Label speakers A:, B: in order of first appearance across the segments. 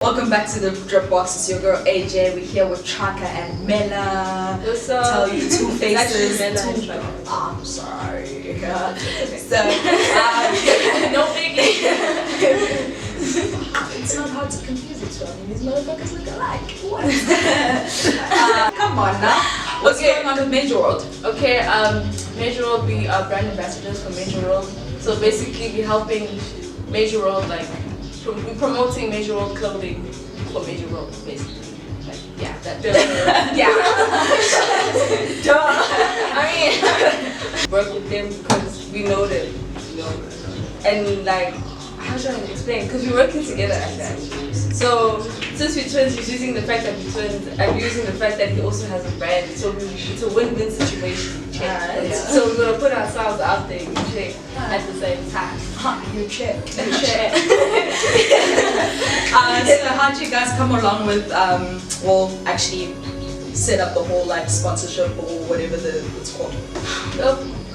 A: Welcome back to the dRIPboX. It's your girl AJ. We're here with Tryka and Mela.
B: What's up?
A: Tell you two faces.
B: Mela and Tryka.
A: I'm sorry.
B: No biggie.
A: It's not hard to confuse each other. These motherfuckers look alike. What? Come on now. What's going on with Major World?
B: Okay, Major World, we are brand ambassadors for Major World. So basically, we're helping Major World, like, we're promoting Major World clothing for Major World, basically. Like, yeah, that.
A: Yeah.
B: I mean, work with them because we know them, you know, and like, how should I explain? Because we're working together at that. So since we're twins, he's using the fact that we're twins. I'm using the fact that he also has a brand. So it's a win-win situation.
A: Yeah.
B: So we're gonna put ourselves out there and check at the same time.
A: You check.
B: You check.
A: So how'd you guys come along with well, actually set up the whole like sponsorship or whatever it's called?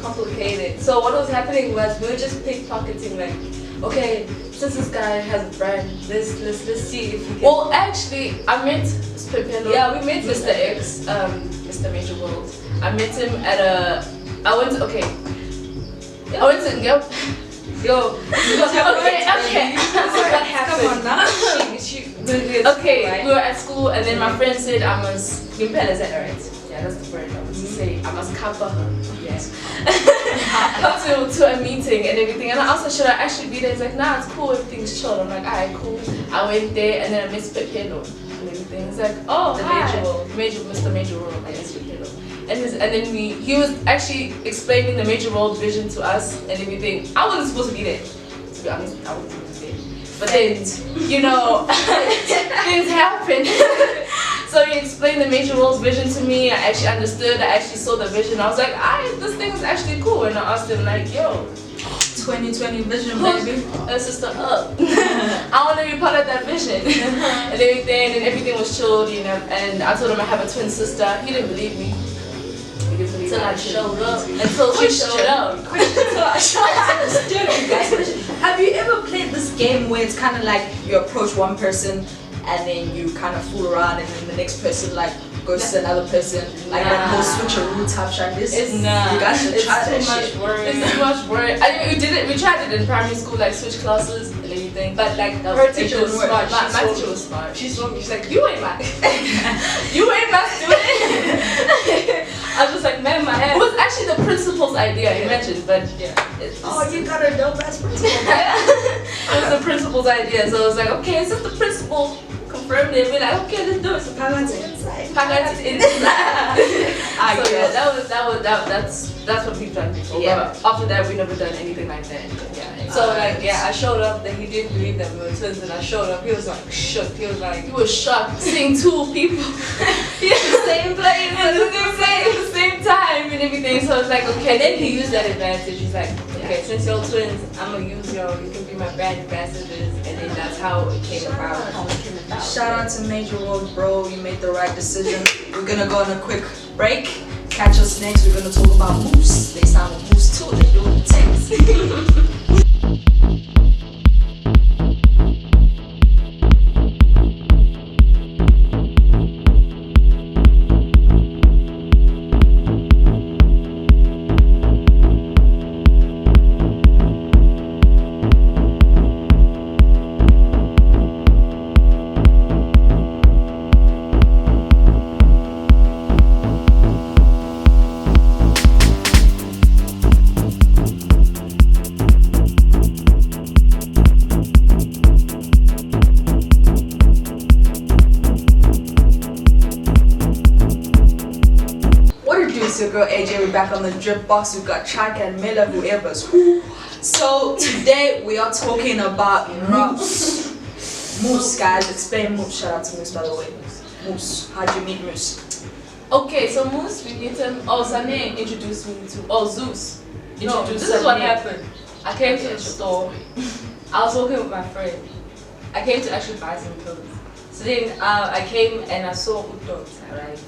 B: Complicated. So what was happening was we were just pickpocketing, like, okay, since this guy has a brand, let's see if we can. Well, actually, I met Pepelo. Yeah, we met Mr. X, Mr. Major World. I met him at I went to Yo. Okay. This is what happened.
A: Come on now.
B: Okay, we were at school, and then my friend said I must. Gimpel, is that right? Yeah, that's the word I was to say. I must cover her. Yes. Come to a meeting and everything, and I asked her, should I actually be there? He's like, nah, it's cool, everything's chill. I'm like, alright, cool. I went there, and then I met Pepelo and everything. He's like, oh, Mr. Major World, I guess Pepelo. And then he was actually explaining the Major World vision to us and everything. I wasn't supposed to be there, to be honest. I wasn't supposed to be there. But then, you know, things happen. So he explained the Major World's vision to me. I actually understood. I actually saw the vision. I was like, this thing is actually cool. And I asked him, like, yo,
A: 2020 vision, baby.
B: Sister up. I want to be part of that vision. And everything was chilled, you know. And I told him I have a twin sister. He didn't believe me. Until I showed up. Until she showed up.
A: Have you ever played this game where it's kind of like you approach one person and then you kind of fool around and then the next person like goes to another person, like that whole switcheroo type shit? You guys should try that shit.
B: It's too much work. I mean, we tried it in primary school, like switch classes and everything. But like her teacher was smart. My teacher was smart. She saw me. She's like, you ain't my student. I was just like, man, my head. It was actually the principal's idea, imagine, but yeah.
A: You got a dope ass principal.
B: It was the principal's idea, so I was like, okay, since the principal confirmed it, we're like, okay, let's do it. So Pagans inside. So yeah, that's what we've done before. Yeah. But after that, we never done anything like that. Yeah. So like, yeah, I showed up, then he didn't believe that we were twins, and I showed up. He was like shook. He was shocked seeing two people in the same place at the same time and everything. So it's like, okay. Then he used that advantage. He's like, okay, since you're twins, I'm gonna use you can be my brand ambassadors, and then that's how it came about.
A: Shout out to Major World, bro. You made the right decision. We're gonna go on a quick break. Catch us next. We're gonna talk about moose. They sound with moose too. They do the things. It's your girl AJ. We're back on the dRIPboX. We've got Tryka and Mela, whoever's who. So today we are talking about moose. Moose, guys. Explain moose. Shout out to Moose, by the way. Moose. How'd you meet Moose?
B: Okay, so Moose, we meet him. Sane introduced me to. Zeus.
A: No,
B: this is what happened. I came to the store. I was walking with my friend. I came to actually buy some clothes. So then I came and I saw udot, right?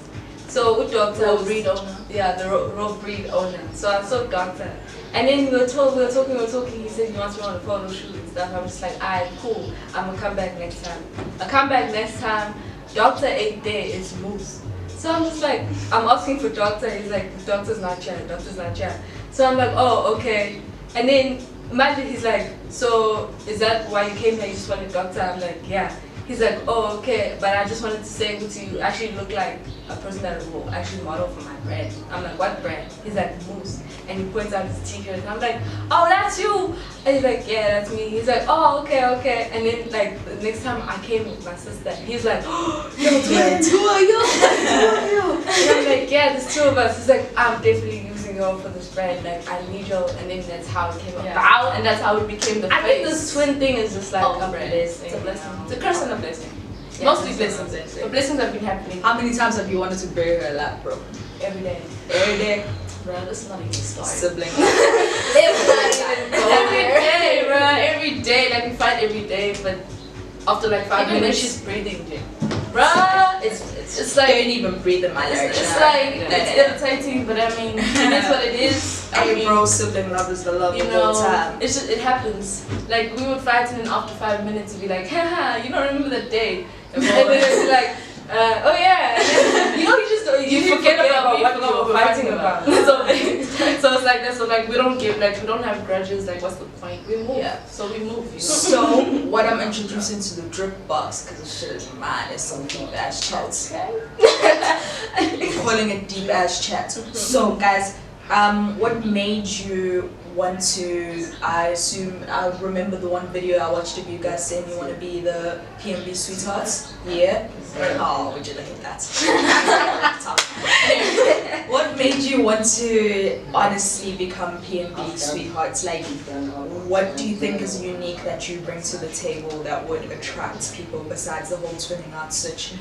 B: So with doctor,
A: Raw breed owner.
B: Yeah, the raw breed owner. So I saw doctor, and then we were talking. He said he wants me on a photo shoot and stuff. I'm just like, alright, cool. I'm gonna come back next time. I come back next time. Doctor ain't there. It's moose. So I'm just like, I'm asking for doctor. He's like, doctor's not here. Doctor's not here. So I'm like, oh, okay. And then imagine he's like, so is that why you came here? You just wanted doctor? I'm like, yeah. He's like, oh, okay, but I just wanted to say to you, actually look like a person that will actually model for my brand. I'm like, what brand? He's like, Moose. And he points out his t-shirt, and I'm like, oh, that's you. And he's like, yeah, that's me. He's like, oh, okay. And then, like, the next time I came with my sister, he's like, oh, yo, two of you. And I'm like, yeah, there's two of us. He's like, I'm definitely using you for this brand. Like, I need you. And then that's how it came about, and that's how it became the face. I think this twin thing is just like a blessing. It's a blessing. It's a curse and a blessing. Yeah, mostly blessings. The blessings have been happening.
A: How many times have you wanted to bury her lap, bro?
B: Every day.
A: Every day.
B: Bro, this is not even started.
A: Sibling.
B: Every day, bro. Every day. Like, we fight every day, but after like 5 minutes,
A: she's breathing,
B: bro, it's like,
A: I don't even breathe in my legs.
B: It's like, it's irritating, but I mean, that's what it is.
A: Hey, bro, sibling love is the love of all time.
B: It's just, it happens. Like, we would fight, and then after 5 minutes, we'd be like, haha, you don't remember that day. And then it'd be like, oh yeah. And then, you forget about what we were fighting about. So it's like that. So like, we don't have grudges. Like, what's the point? We move.
A: Yeah.
B: So we move. You know?
A: So what I'm introducing to the dRIPboX, because the shit is mine, is some deep ass chats. Okay. Calling it deep ass chat. So guys, what made you want to? I remember the one video I watched of you guys saying you want to be the PNB sweethearts. Yeah. Oh, would you look at that? What made you want to honestly become PNB sweethearts? Like, what do you think is unique that you bring to the table that would attract people besides the whole twinning out switch?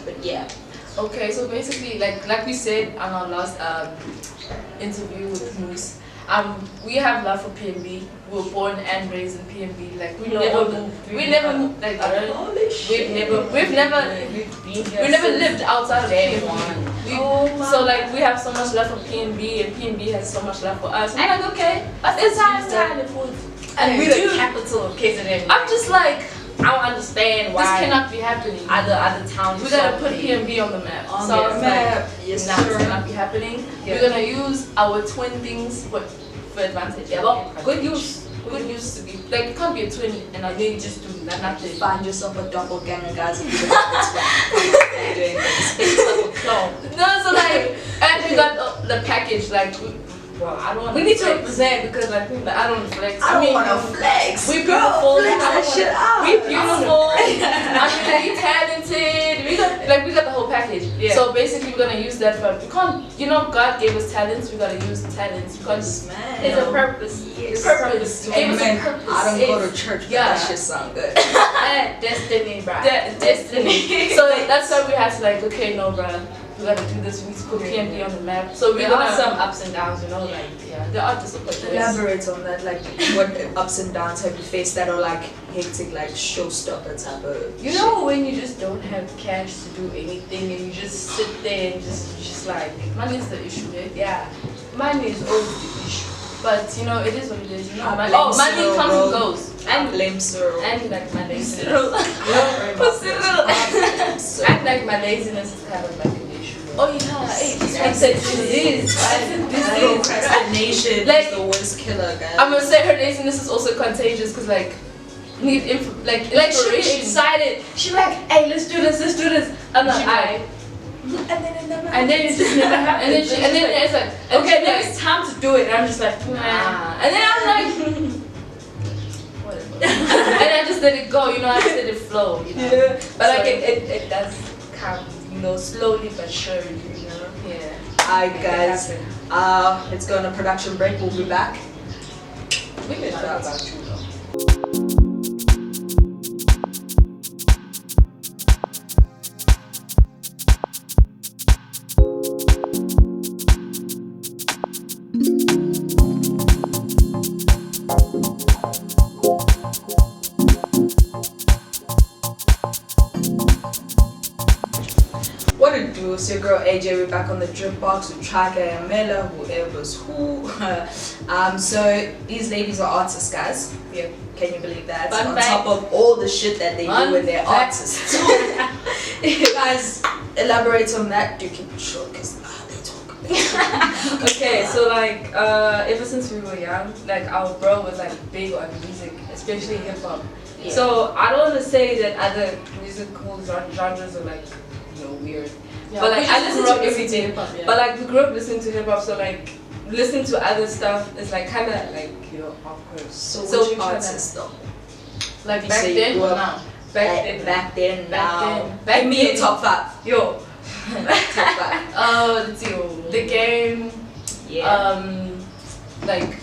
A: But yeah.
B: Okay, so basically, like we said on our last interview with Moose, we have love for PNB. We were born and raised in PNB. Like, we never moved. Like, we've never lived outside of PNB. So like, we have so much love for PNB, and PNB has so much love for us. And like, okay, it's time. And we the capital of KZN. I'm just like, I don't understand why this cannot be happening. Other towns. We gotta put PNB on the map.
A: On the map.
B: Yes, now it's cannot be happening. Yeah. We're gonna use our twin things for advantage. Yeah, well, good use to be like, you can't be a twin and then just do nothing.
A: Find yourself a doppelganger, guys. If you don't doing this.
B: It's like a clone. No, so like, and we got the package. Like, well, I don't want. We need to represent, because like, I don't flex.
A: I don't want to flex.
B: We beautiful.
A: Flex that shit out.
B: We beautiful. I mean, we talented. We got the whole package. Yeah. So basically, we're gonna use that for. We can't. God gave us talents. We gotta use the talents. Because it's a purpose. Yes. Purpose.
A: Amen. I don't go to church, but that shit sound good.
B: Destiny, bro. Destiny. So that's why we had to like, okay, no, bro. We gotta do this. We need to put PNB on the map. So there are some ups and downs, like, yeah, there are disappointments.
A: Elaborate on that, like, what ups and downs have you faced that are like hectic, like showstopper type of.
B: When you just don't have cash to do anything, and you just sit there and just like, money is the issue, right? Yeah, money is always the issue. But it is what it is. Money comes and goes. And
A: blame Cyril.
B: And like my laziness. And like my laziness is kind of like an issue. Oh yeah,
A: procrastination is the worst killer, guys.
B: I'm gonna say her laziness is also contagious, because like, need she'll be excited. She's like, hey, let's do this. I'm like, alright. And then it just never happens. And then it's like, okay, now it's time to do it. And I'm just like, nah. And then I'm like, whatever. And I just let it go. I just let it flow. Yeah. But like, it does come, slowly but surely. Yeah.
A: Alright, guys. Let's go on a production break. We'll be back.
B: We can talk about you though.
A: What what it do? It's your girl AJ. We're back on the dRIPboX with Tryka and Mela, whoever's who. So these ladies are artists, guys. Yeah, can you believe that?
B: Fun
A: on
B: fact.
A: top of all the shit that they do when they're artists. You guys, elaborate on that. Do keep it short, because they talk.
B: Okay, so like ever since we were young, like our bro was like big on music, especially hip hop.
A: Yeah.
B: So I don't want to say that other musical genres are like, you know, weird. Yeah, but like I listen to everything. Yeah. But like we grew up listening to hip hop, so like listening to other stuff is like kind of like, you know, awkward.
A: So which artists though?
B: Like back then or now?
A: Back then, now. Give me a top 5.
B: Yo.
A: Top 5.
B: Let's see. The Game.
A: Yeah.
B: Like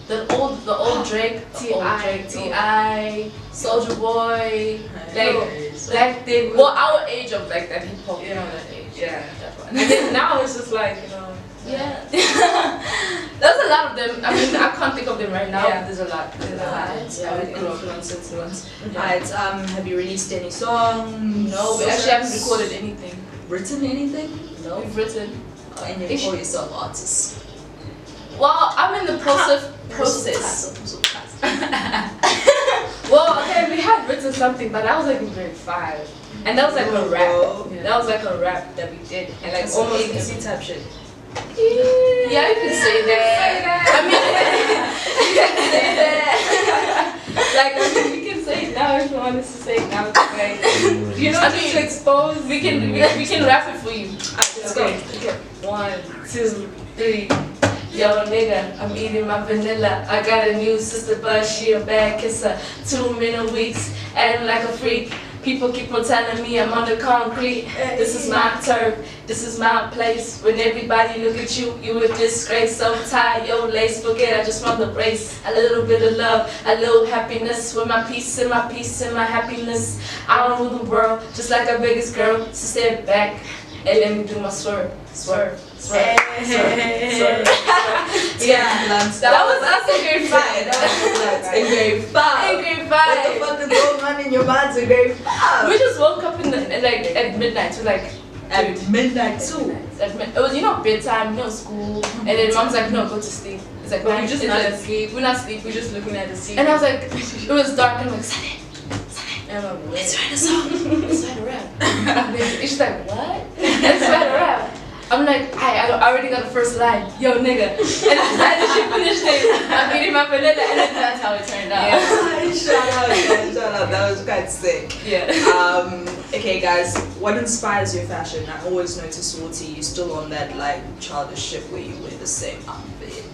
B: the old Drake, tHE, Soulja Boy, like back then. Well, our age of like that hip hop, you know, that age. Yeah. And then now it's just like, you know. Yeah. There's a lot of them. I mean, I can't think of them right now. Yeah. But there's a lot.
A: Influence. Alright. Have you released any song?
B: No, we actually haven't recorded anything.
A: Written anything?
B: No. We've written.
A: And you call yourself artist?
B: Well, I'm in the process. Well, okay, we had written something, but that was like in grade 5, and that was like a rap. Yeah. That was like a rap that we did, and like almost ABC type shit. Yeah, you can say that. I mean, you can say that. Like, I mean, we can say it now if you want us to say it now. Like, you know, I mean, to expose. We can rap it for you. Let's go. Okay. 1, 2, 3. Yo nigga, I'm eating my vanilla. I got a new sister, but she a bad kisser. 2 minute weeks, acting like a freak. People keep on telling me I'm on the concrete. This is my turf, this is my place. When everybody look at you, you a disgrace. So tired, yo lace, forget I just want the brace. A little bit of love, a little happiness. With my peace and my happiness. I don't rule the world, just like a biggest girl. So step back and let me do my swerve. Swerve. Yeah, that was us in grade 5. That was in grade 5. In grade 5.
A: What the fuck is going on in your minds in grade 5?
B: We just woke up at midnight. So like
A: at midnight too.
B: It was, you know, bedtime, you know, school, and then mom's like, no, go to sleep. It's like, we're just not asleep. We're not asleep. We're just looking at the sea. And I was like, it was dark, and I'm like, Sunny. And I'm like, let's write a song. Let's write a rap. And she's like, what? Let's write a rap. I'm like, I already got the first line, yo nigga. And then she finished it. I'm eating my vanilla, and then that's how it turned out.
A: Yeah. Shout out, that was quite sick.
B: Yeah.
A: Okay guys, what inspires your fashion? I always notice Walty, you're still on that like childish shit where you wear the same outfit.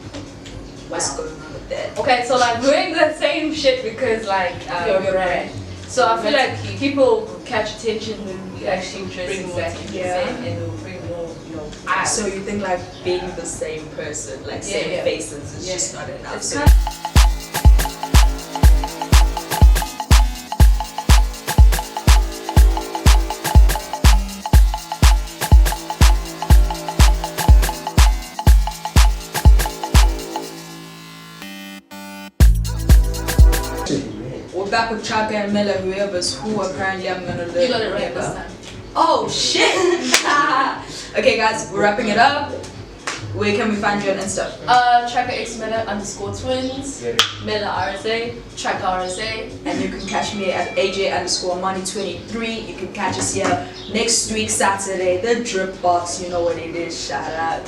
A: What's going on with that?
B: Okay, so like wearing the same shit because like you're brand. So I feel like people catch attention when we actually dress exactly the same, and we'll bring more, you know, eyes.
A: So you think like being the same person, like same faces, is just not enough.
B: It's
A: so we're back with Tryka and Mela, who apparently I'm gonna learn.
B: You got it right this time.
A: Oh shit! Okay guys, we're wrapping it up. Where can we find you on Insta?
B: Tryka X Mela _twins, Mela RSA, Tryka RSA.
A: And you can catch me at AJ_Money23. You can catch us here next week Saturday, the dRIPboX. You know what it is. Shout out.